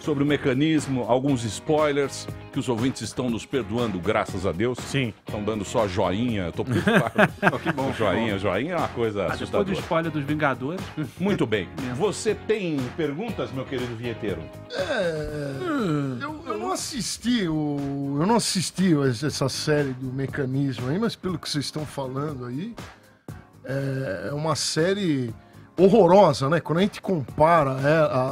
sobre o mecanismo, alguns spoilers que os ouvintes estão nos perdoando, graças a Deus. Sim. Estão dando só joinha, eu tô preocupado. Que bom. Joinha é uma coisa Depois do assustadora. spoiler dos Vingadores. Muito bem. Você tem perguntas, meu querido vinheteiro? Eu não assisti eu não assisti essa série do Mecanismo aí, mas pelo que vocês estão falando aí, é uma série horrorosa, né? Quando a gente compara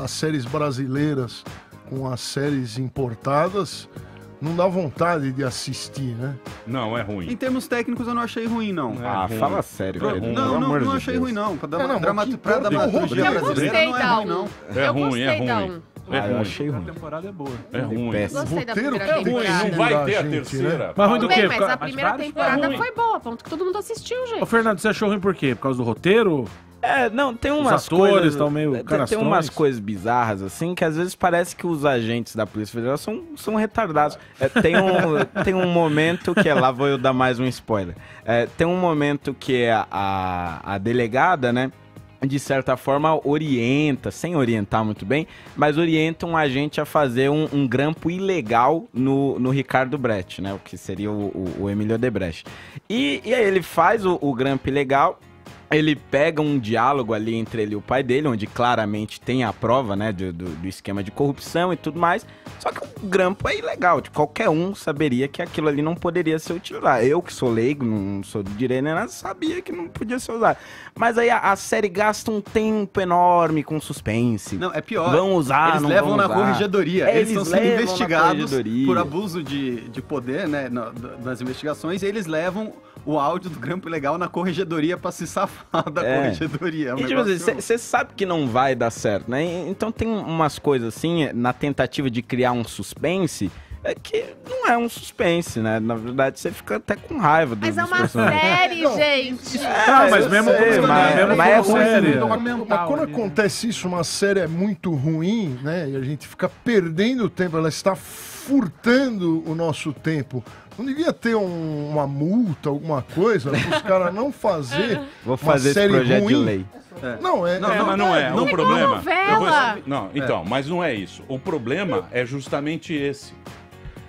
as séries brasileiras com as séries importadas, não dá vontade de assistir, né? Não, é ruim. Em termos técnicos eu não achei ruim, não. Fala sério, velho. Não achei ruim, não. Pra dramaturgia brasileira não é ruim, não. É ruim, é ruim. Eu achei A ruim. temporada é boa. É ruim. Gostei da Roteiro primeira que é ruim, temporada. Não vai ter a Gente, terceira. né? Mas ruim do Bem, quê? mas a primeira vários temporada foi ruim. foi boa, ponto que todo mundo assistiu, gente. Ô, Fernando, você achou ruim por quê? Por causa do roteiro? Não, tem umas atores coisas... tão meio tem canastrões. umas coisas bizarras, assim, que às vezes parece que os agentes da Polícia Federal são retardados. Tem um momento que lá vou eu dar mais um spoiler. Tem um momento que a delegada, né, de certa forma orienta, sem orientar muito bem, mas orienta um agente a fazer um grampo ilegal no Ricardo Brecht, né, o que seria o Emílio Odebrecht. E aí ele faz o grampo ilegal. Ele pega um diálogo ali entre ele e o pai dele, onde claramente tem a prova, né, do esquema de corrupção e tudo mais. Só que o grampo é ilegal, qualquer um saberia que aquilo ali não poderia ser utilizado. Eu, que sou leigo, não sou do direito nem nada, sabia que não podia ser usado. Mas aí a série gasta um tempo enorme com suspense. Não, é pior. Vão usar, eles não levam vão na usar. corregedoria. Eles estão sendo levam na investigados corregedoria. por abuso de poder, né, das investigações, e eles levam o áudio do grampo ilegal na corregedoria pra se safar da corregedoria. E tipo assim, você sabe que não vai dar certo, né? Então tem umas coisas assim, na tentativa de criar um suspense, que não é um suspense, né? Na verdade, você fica até com raiva dos Mas é uma personagens. série, gente. Mas eu mesmo sei, mas é Quando- série. Mas quando acontece isso, uma série é muito ruim, né? E a gente fica perdendo tempo, ela está furtando o nosso tempo. Não devia ter uma multa, alguma coisa, para os caras não fazer Vou fazer uma esse série projeto ruim. de lei. Não, Mas não é. O É problema. igual novela. Não, então, mas não é isso. O problema é justamente esse.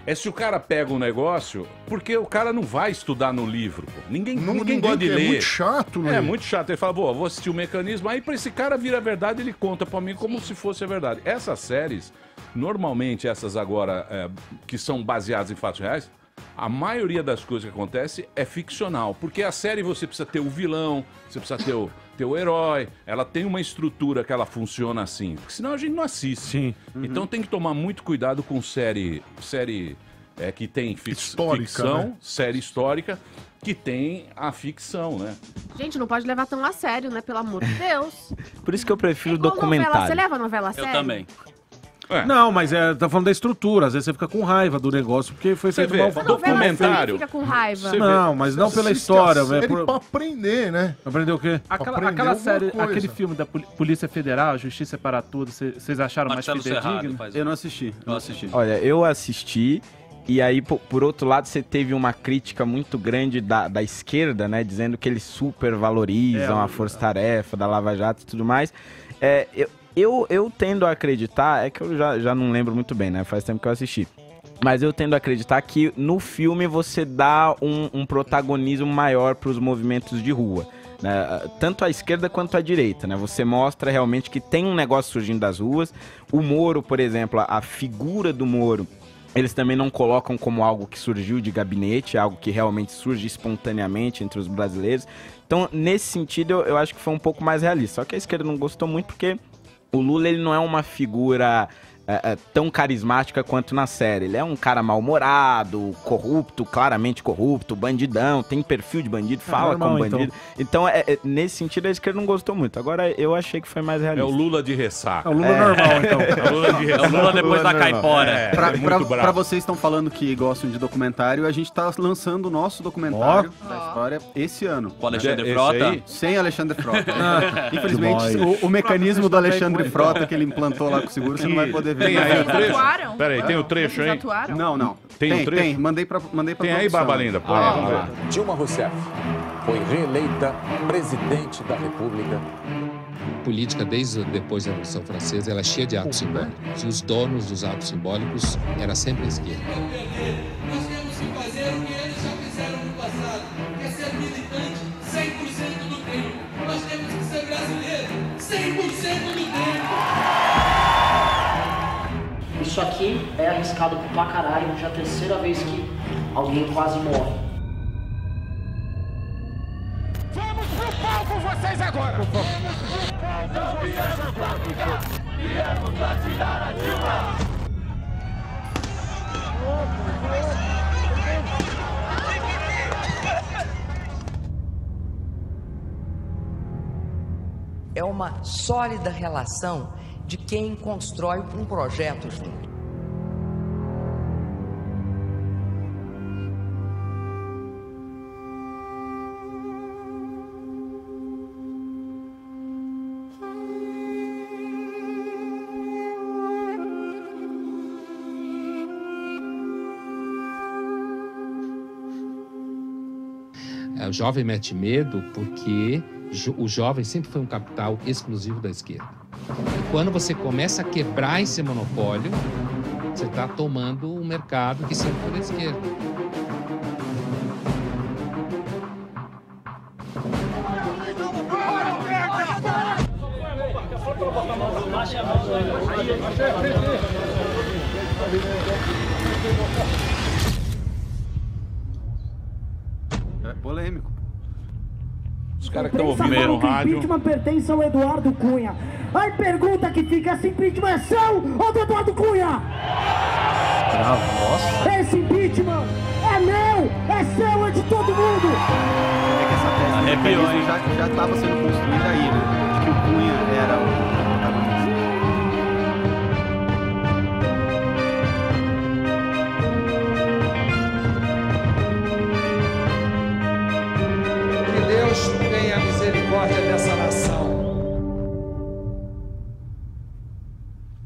É se o cara pega um negócio, porque o cara não vai estudar no livro. Pô. Ninguém gosta de ler. É muito chato, né? É muito chato. Ele fala, vou assistir o Mecanismo. Aí pra esse cara vir a verdade, ele conta pra mim como se fosse a verdade. Essas séries, normalmente essas agora, que são baseadas em fatos reais, a maioria das coisas que acontece é ficcional. Porque a série você precisa ter o vilão, você precisa ter o herói. Ela tem uma estrutura que ela funciona assim. Porque senão a gente não assiste. Sim. Então tem que tomar muito cuidado com série que tem Histórica, ficção, né? série histórica, que tem a ficção, né? Gente, não pode levar tão a sério, né? Pelo amor de Deus. Por isso que eu prefiro Igual novela. documentário. Você leva a novela a Eu sério? também. Não, mas tá falando da estrutura. Às vezes você fica com raiva do negócio, porque foi Você feito vê, mal. Essa novela documentário. você fica com raiva. Você vê. Não, mas não pela Assiste história, a série velho. pra aprender, né? Aprendeu o quê? Aprender Aquela alguma série, coisa. aquele filme da Polícia Federal, Justiça para Tudo, vocês acharam Marcelo mais Serrado fidedigno? faz Eu não assisti. Eu assisti. Olha, eu assisti, e aí, por outro lado, você teve uma crítica muito grande da esquerda, né? Dizendo que eles supervalorizam a força-tarefa da Lava Jato e tudo mais. Eu tendo a acreditar, é que eu já não lembro muito bem, né? Faz tempo que eu assisti. Mas eu tendo a acreditar que no filme você dá um protagonismo maior para os movimentos de rua. Né? Tanto a esquerda quanto a direita, né? Você mostra realmente que tem um negócio surgindo das ruas. O Moro, por exemplo, a figura do Moro, eles também não colocam como algo que surgiu de gabinete, algo que realmente surge espontaneamente entre os brasileiros. Então, nesse sentido, eu acho que foi um pouco mais realista. Só que a esquerda não gostou muito porque o Lula, ele não é uma figura tão carismática quanto na série. Ele é um cara mal-humorado, corrupto, claramente corrupto, bandidão, tem perfil de bandido, fala normal, como bandido. Então, nesse sentido, a esquerda não gostou muito. Agora, eu achei que foi mais É realista. o Lula de ressaca. É o Lula normal, então. É o Lula de É o ressaca. Lula depois da caipora. Muito bravo. Pra vocês que estão falando que gostam de documentário, a gente tá lançando o nosso documentário da história esse ano. O Alexandre Esse Frota. aí? Sem Alexandre Frota. Infelizmente, o mecanismo do Alexandre Frota que ele implantou lá com o seguro, você não vai poder ver. Tem aí o Vocês trecho? atuaram? Peraí, tem o trecho Vocês aí? atuaram? Não. Tem um trecho? Tem. Mandei pra Tem aí, produção. Barbalinda? Pô, vamos ver. Dilma Rousseff foi reeleita presidente da República política, desde depois da Revolução Francesa, ela é cheia de atos simbólicos. E os donos dos atos simbólicos era sempre a esquerda. Nós temos que fazer o que eles já fizeram no passado, que é ser militante 100% do tempo. Nós temos que ser brasileiro 100% do tempo. Isso aqui é arriscado pra caralho, já é a terceira vez que alguém quase morre. Vamos pro palco vocês agora! Vamos pro palco vocês agora! Viemos atirar a Dilma! É uma sólida relação de quem constrói um projeto junto. O jovem mete medo porque o jovem sempre foi um capital exclusivo da esquerda. E quando você começa a quebrar esse monopólio, você está tomando um mercado que sempre foi da esquerda. É polêmico. Os caras que estão ouvindo no rádio. O impeachment pertence ao Eduardo Cunha. Aí pergunta que fica, esse impeachment é seu ou do Eduardo Cunha? Nossa. Esse impeachment é meu, é seu, é de todo mundo. É que essa tese já estava sendo construída aí, né? De que o Cunha era o protagonista. Que Deus tenha misericórdia dessa nação.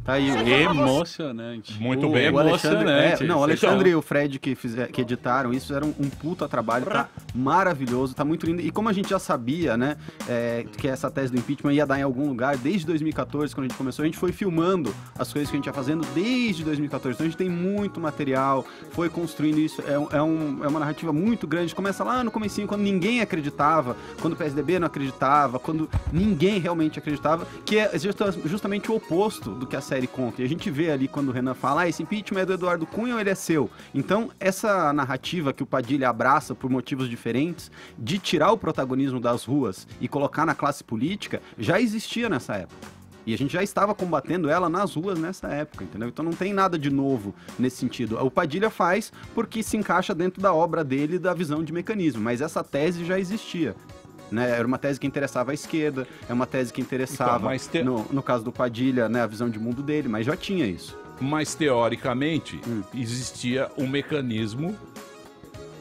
Tá aí, emocionante. Muito bem. O Alexandre, Emocionante. o Alexandre e o Fred que editaram isso, fizeram um puta trabalho, tá maravilhoso, tá muito lindo. E como a gente já sabia, né, que essa tese do impeachment ia dar em algum lugar, desde 2014, quando a gente começou, a gente foi filmando as coisas que a gente ia fazendo desde 2014. Então a gente tem muito material, foi construindo isso, é uma narrativa muito grande. Começa lá no comecinho, quando ninguém acreditava, quando o PSDB não acreditava, quando ninguém realmente acreditava, que é justamente o oposto do que a série conta. E a gente vê ali quando o Renan fala, esse impeachment é do Eduardo Cunha ou ele é seu? Então, essa narrativa que o Padilha abraça por motivos diferentes, de tirar o protagonismo das ruas e colocar na classe política, já existia nessa época. E a gente já estava combatendo ela nas ruas nessa época, entendeu? Então não tem nada de novo nesse sentido. O Padilha faz porque se encaixa dentro da obra dele, da visão de mecanismo, mas essa tese já existia. Né? Era uma tese que interessava a esquerda, é uma tese que interessava, no caso do Padilha, né, a visão de mundo dele, mas já tinha isso. Mas, teoricamente, existia um mecanismo,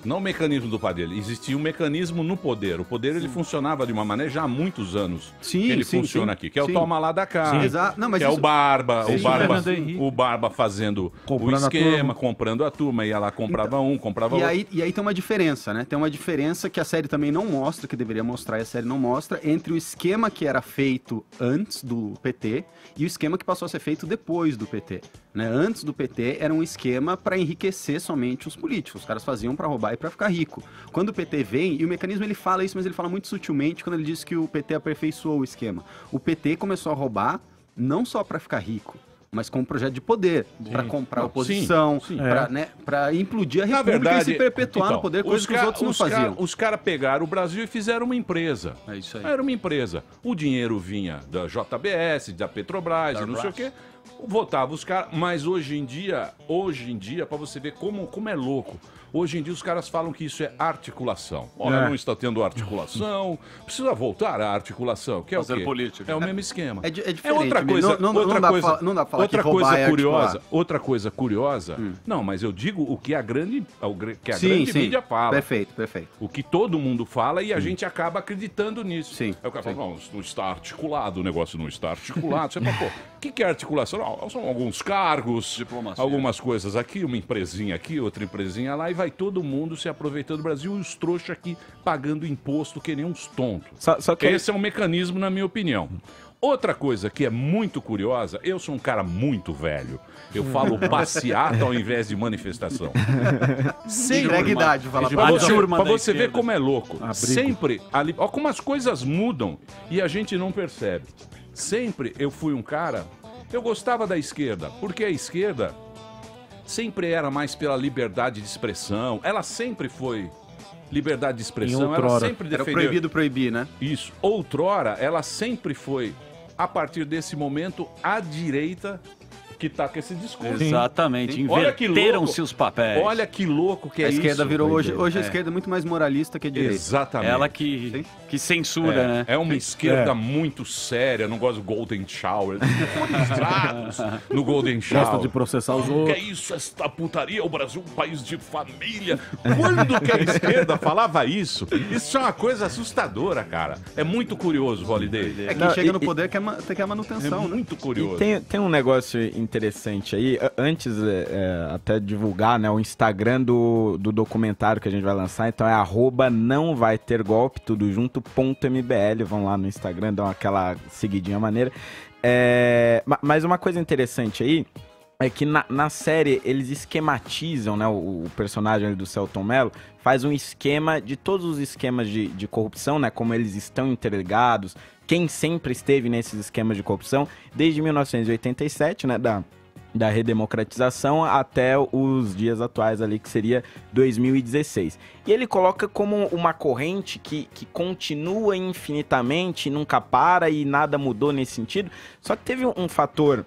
não o mecanismo do Padilha, existia um mecanismo no poder. O poder, ele funcionava de uma maneira já há muitos anos que ele funciona aqui, que é o toma lá da cá, exato. Não, mas que é o Barba, isso, o Barba fazendo Comprando o esquema, comprando a turma, ia lá, comprava comprava outro. E aí tem uma diferença, né? Tem uma diferença que a série também não mostra, que deveria mostrar e a série não mostra, entre o esquema que era feito antes do PT e o esquema que passou a ser feito depois do PT. Né? Antes do PT era um esquema para enriquecer somente os políticos. Os caras faziam para roubar e para ficar rico. Quando o PT vem, e o mecanismo ele fala isso, mas ele fala muito sutilmente quando ele diz que o PT aperfeiçoou o esquema. O PT começou a roubar não só para ficar rico, mas com um projeto de poder, para comprar oposição, para implodir a República e se perpetuar no poder, coisa que os outros não faziam. Os caras pegaram o Brasil e fizeram uma empresa. É isso aí. Era uma empresa. O dinheiro vinha da JBS, da Petrobras, e não sei o quê. Votava os caras, mas hoje em dia, para você ver como é louco, hoje em dia os caras falam que isso é articulação. Olha, não está tendo articulação, precisa voltar à articulação, que é fazer o quê? política. É o mesmo esquema. É diferente. É outra coisa, não dá pra falar que roubar é articular. Outra coisa curiosa, não, mas eu digo o que a grande mídia fala. Perfeito. O que todo mundo fala e a gente acaba acreditando nisso. Sim. Aí o cara fala, não está articulado, o negócio não está articulado. Você fala, pô, o que é articulação? Não, são alguns cargos, diplomacia, algumas coisas aqui, uma empresinha aqui, outra empresinha lá, e vai todo mundo se aproveitando do Brasil e os trouxas aqui pagando imposto que nem uns tontos. Só que esse é um mecanismo, na minha opinião. Outra coisa que é muito curiosa, eu sou um cara muito velho. Eu falo passeata ao invés de manifestação. Entrega idade, fala Pra você ver como é louco. Sempre ali, ó, como as coisas mudam e a gente não percebe. Sempre eu fui um cara, eu gostava da esquerda, porque a esquerda sempre era mais pela liberdade de expressão. Ela sempre foi liberdade de expressão. Ela sempre defendeu. Era proibido proibir, né? Isso. Outrora, ela sempre foi, a partir desse momento, a direita que tá com esse discurso. Exatamente. Inverteram-se os papéis. Olha que louco que é isso. A esquerda virou hoje a esquerda é muito mais moralista que a direita. Exatamente. Ela que censura, né? É uma esquerda muito séria, não gosta do Golden Shower. No Golden Shower. Gosta de processar os outros. Que é isso, esta putaria, o Brasil é um país de família. Quando que a esquerda falava isso? Isso é uma coisa assustadora, cara. É muito curioso, Holiday. É quem chega no poder quer a manutenção. É muito curioso. Tem um negócio interessante aí. Antes, até divulgar, né, o Instagram do documentário que a gente vai lançar. Então é @nãovaitergolpe, tudo junto, .mbl. Vão lá no Instagram, dão aquela seguidinha maneira. Mas uma coisa interessante aí é que na série eles esquematizam, né, o personagem ali do Selton Mello faz um esquema de todos os esquemas de corrupção, né, como eles estão interligados, quem sempre esteve nesses esquemas de corrupção, desde 1987, né, da redemocratização até os dias atuais ali, que seria 2016. E ele coloca como uma corrente que continua infinitamente, nunca para e nada mudou nesse sentido. Só que teve um fator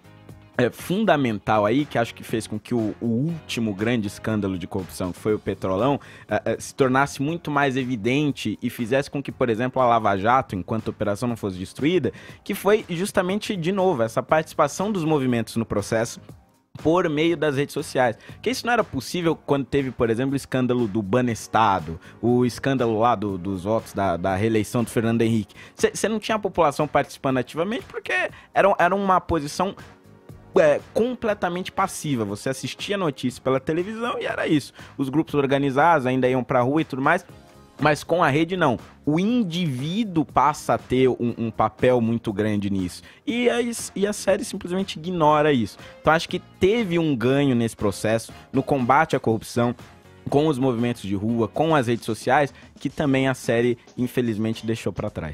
fundamental aí, que acho que fez com que o último grande escândalo de corrupção, que foi o Petrolão, se tornasse muito mais evidente e fizesse com que, por exemplo, a Lava Jato, enquanto a operação não fosse destruída, que foi justamente, de novo, essa participação dos movimentos no processo por meio das redes sociais. Porque isso não era possível quando teve, por exemplo, o escândalo do Banestado, o escândalo lá dos votos da reeleição do Fernando Henrique. Você não tinha a população participando ativamente porque era uma posição completamente passiva. Você assistia a notícia pela televisão e era isso. Os grupos organizados ainda iam pra rua e tudo mais, mas com a rede não. O indivíduo passa a ter um papel muito grande nisso. E a série simplesmente ignora isso. Então acho que teve um ganho nesse processo, no combate à corrupção, com os movimentos de rua, com as redes sociais, que também a série infelizmente deixou pra trás.